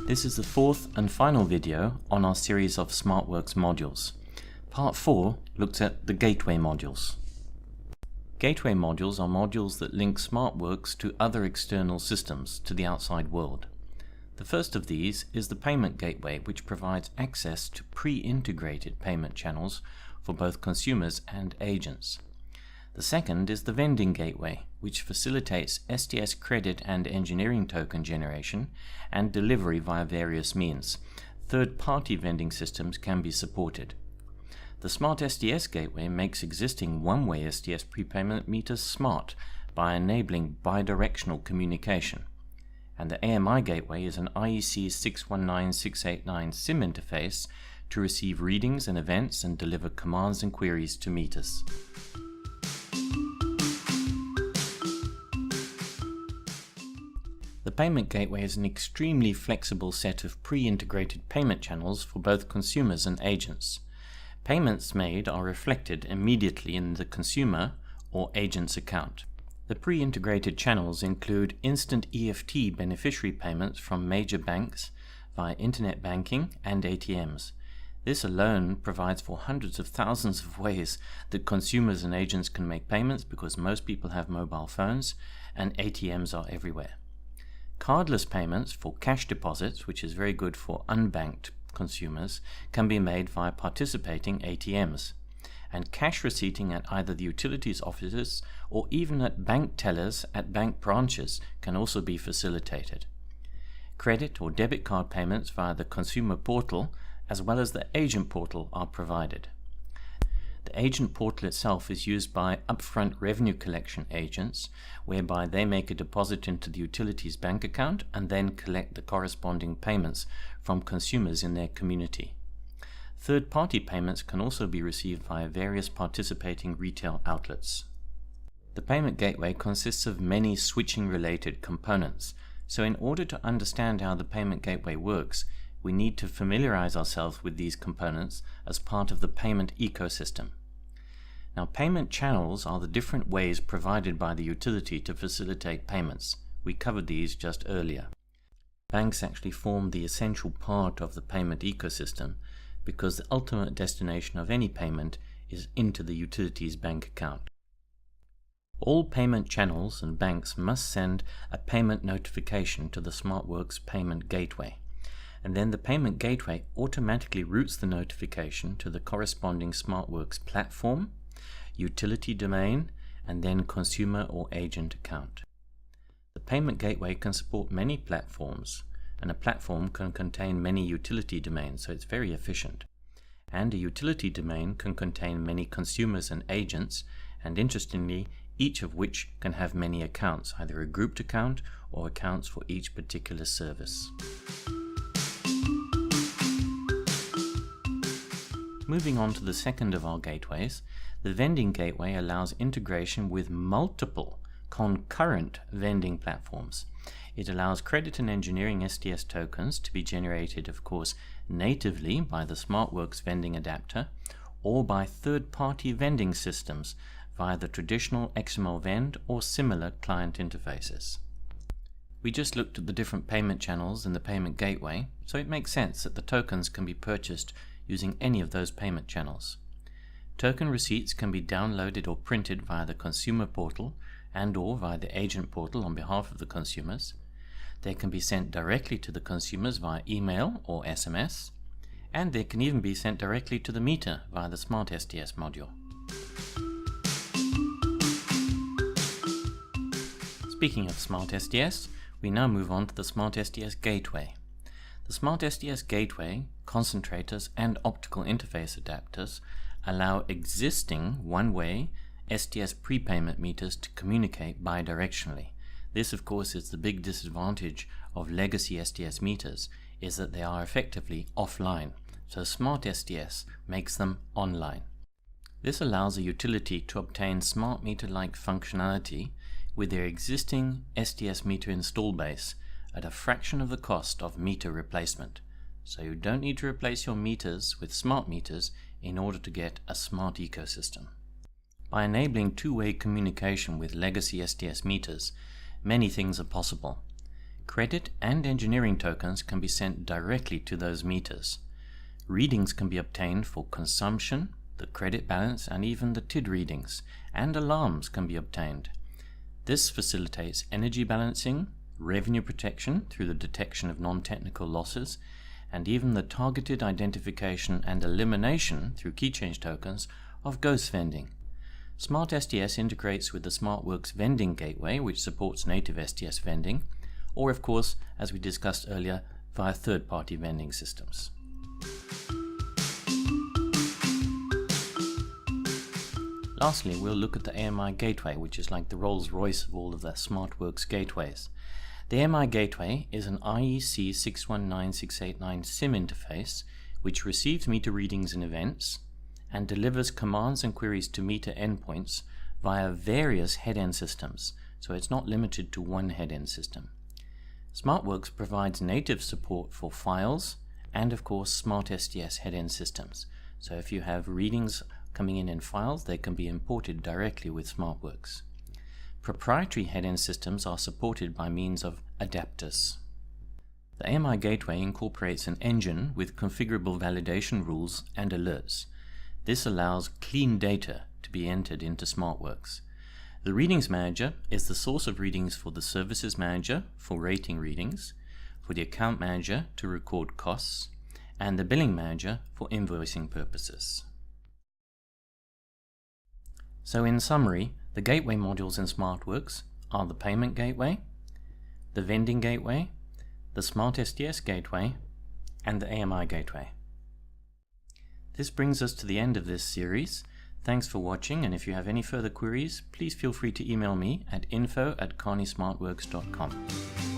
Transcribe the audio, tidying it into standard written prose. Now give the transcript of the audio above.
This is the fourth and final video on our series of SmartWorks modules. Part 4 looks at the Gateway modules. Gateway modules are modules that link SmartWorks to other external systems, to the outside world. The first of these is the Payment Gateway, which provides access to pre-integrated payment channels for both consumers and agents. The second is the Vending Gateway, which facilitates STS credit and engineering token generation and delivery via various means. Third-party vending systems can be supported. The Smart STS Gateway makes existing one-way STS prepayment meters smart by enabling bidirectional communication. And the AMI Gateway is an IEC 619689 SIM interface to receive readings and events and deliver commands and queries to meters. The Payment Gateway is an extremely flexible set of pre-integrated payment channels for both consumers and agents. Payments made are reflected immediately in the consumer or agent's account. The pre-integrated channels include instant EFT beneficiary payments from major banks via internet banking and ATMs. This alone provides for hundreds of thousands of ways that consumers and agents can make payments because most people have mobile phones and ATMs are everywhere. Cardless payments for cash deposits, which is very good for unbanked consumers, can be made via participating ATMs. And cash receipting at either the utilities offices or even at bank tellers at bank branches can also be facilitated. Credit or debit card payments via the consumer portal as well as the agent portal are provided. The agent portal itself is used by upfront revenue collection agents, whereby they make a deposit into the utilities bank account and then collect the corresponding payments from consumers in their community. Third-party payments can also be received via various participating retail outlets. The Payment Gateway consists of many switching-related components, so in order to understand how the Payment Gateway works, we need to familiarize ourselves with these components as part of the payment ecosystem. Now, payment channels are the different ways provided by the utility to facilitate payments. We covered these just earlier. Banks actually form the essential part of the payment ecosystem because the ultimate destination of any payment is into the utility's bank account. All payment channels and banks must send a payment notification to the SmartWorks Payment Gateway, and then the Payment Gateway automatically routes the notification to the corresponding SmartWorks platform, utility domain, and then consumer or agent account. The Payment Gateway can support many platforms, and a platform can contain many utility domains, so it's very efficient. And a utility domain can contain many consumers and agents, and interestingly, each of which can have many accounts, either a grouped account or accounts for each particular service. Moving on to the second of our gateways, the Vending Gateway allows integration with multiple concurrent vending platforms. It allows credit and engineering STS tokens to be generated, of course, natively by the SmartWorks vending adapter or by third-party vending systems via the traditional XML Vend or similar client interfaces. We just looked at the different payment channels in the Payment Gateway, so it makes sense that the tokens can be purchased using any of those payment channels. Token receipts can be downloaded or printed via the consumer portal and or via the agent portal on behalf of the consumers. They can be sent directly to the consumers via email or SMS, and they can even be sent directly to the meter via the Smart STS module. Speaking of Smart STS, we now move on to the Smart STS Gateway. The Smart STS Gateway, concentrators, and optical interface adapters allow existing one-way STS prepayment meters to communicate bidirectionally. This, of course, is the big disadvantage of legacy STS meters, is that they are effectively offline, so Smart STS makes them online. This allows a utility to obtain smart meter-like functionality with their existing STS meter install base at a fraction of the cost of meter replacement. So you don't need to replace your meters with smart meters in order to get a smart ecosystem. By enabling two-way communication with legacy STS meters, many things are possible. Credit and engineering tokens can be sent directly to those meters. Readings can be obtained for consumption, the credit balance, and even the TID readings, and alarms can be obtained. This facilitates energy balancing, revenue protection through the detection of non-technical losses, and even the targeted identification and elimination through key change tokens of ghost vending. Smart STS integrates with the SmartWorks Vending Gateway, which supports native STS vending, or of course, as we discussed earlier, via third-party vending systems. Lastly, we'll look at the AMI Gateway, which is like the Rolls-Royce of all of the SmartWorks gateways. The AMI Gateway is an IEC 619689 SIM interface which receives meter readings and events and delivers commands and queries to meter endpoints via various head-end systems, so it's not limited to one head-end system. SmartWorks provides native support for files and of course Smart STS head-end systems, so if you have readings coming in files, they can be imported directly with SmartWorks. Proprietary head-end systems are supported by means of adapters. The AMI Gateway incorporates an engine with configurable validation rules and alerts. This allows clean data to be entered into SmartWorks. The Readings Manager is the source of readings for the Services Manager for rating readings, for the Account Manager to record costs, and the Billing Manager for invoicing purposes. So in summary, the gateway modules in SmartWorks are the Payment Gateway, the Vending Gateway, the Smart STS Gateway, and the AMI Gateway. This brings us to the end of this series. Thanks for watching, and if you have any further queries, please feel free to email me at info@carneysmartworks.com.